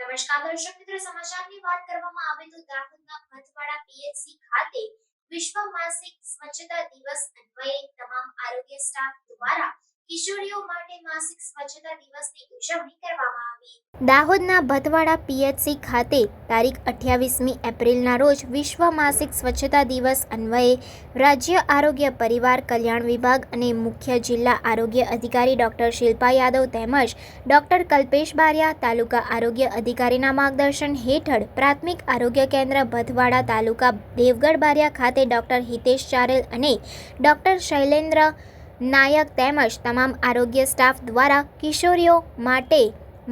નમસ્કાર દર્શક મિત્રો, સમાચારની વાત કરવામાં આવે તો દાહોદના ભતવાડા પીએચસી ખાતે વિશ્વ માસિક સ્વચ્છતા દિવસ અન્વયે તમામ આરોગ્ય સ્ટાફ દ્વારા કિશોરીઓ માટે માસિક સ્વચ્છતા દિવસની ઉજવણી કરવામાં આવી। દાહોદના ભતવાડા પીએચસી ખાતે તારીખ 28મી એપ્રિલના રોજ વિશ્વ માસિક સ્વચ્છતા દિવસ અન્વયે રાજ્ય આરોગ્ય પરિવાર કલ્યાણ વિભાગ અને મુખ્ય જિલ્લા આરોગ્ય અધિકારી ડોક્ટર શિલ્પા યાદવ તેમજ ડોક્ટર કલ્પેશ બારિયા તાલુકા આરોગ્ય અધિકારીના માર્ગદર્શન હેઠળ પ્રાથમિક આરોગ્ય કેન્દ્ર ભતવાડા તાલુકા દેવગઢ બારિયા ખાતે ડોક્ટર હિતેશ ચારેલ અને ડોક્ટર શૈલેન્દ્ર નાયક તેમજ તમામ આરોગ્ય સ્ટાફ દ્વારા કિશોરીઓ માટે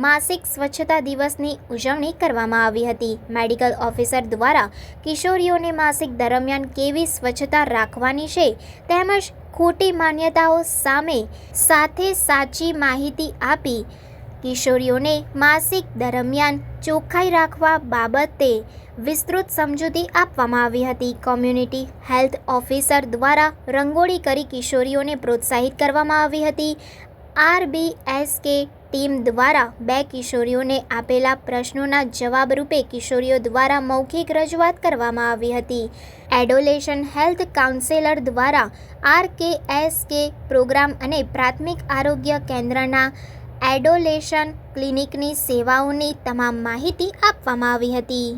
માસિક સ્વચ્છતા દિવસની ઉજવણી કરવામાં આવી હતી। મેડિકલ ઓફિસર દ્વારા કિશોરીઓને માસિક દરમિયાન કેવી સ્વચ્છતા રાખવાની છે તેમજ ખોટી માન્યતાઓ સાથે સાચી માહિતી આપી કિશોરીઓને માસિક દરમિયાન ચોખ્ખાઈ રાખવા બાબતે વિસ્તૃત સમજૂતી આપવામાં આવી હતી। કોમ્યુનિટી હેલ્થ ઓફિસર દ્વારા રંગોળી કરી કિશોરીઓને પ્રોત્સાહિત કરવામાં આવી હતી। RBSK ટીમ દ્વારા 2 કિશોરીઓને આપેલા પ્રશ્નોના જવાબ રૂપે કિશોરીઓ દ્વારા મૌખિક રજૂઆત કરવામાં આવી હતી। એડોલેશન હેલ્થ કાઉન્સેલર દ્વારા RKSK પ્રોગ્રામ અને પ્રાથમિક આરોગ્ય કેન્દ્રના એડોલેશન ક્લિનિકની સેવાઓની તમામ માહિતી આપવામાં આવી હતી।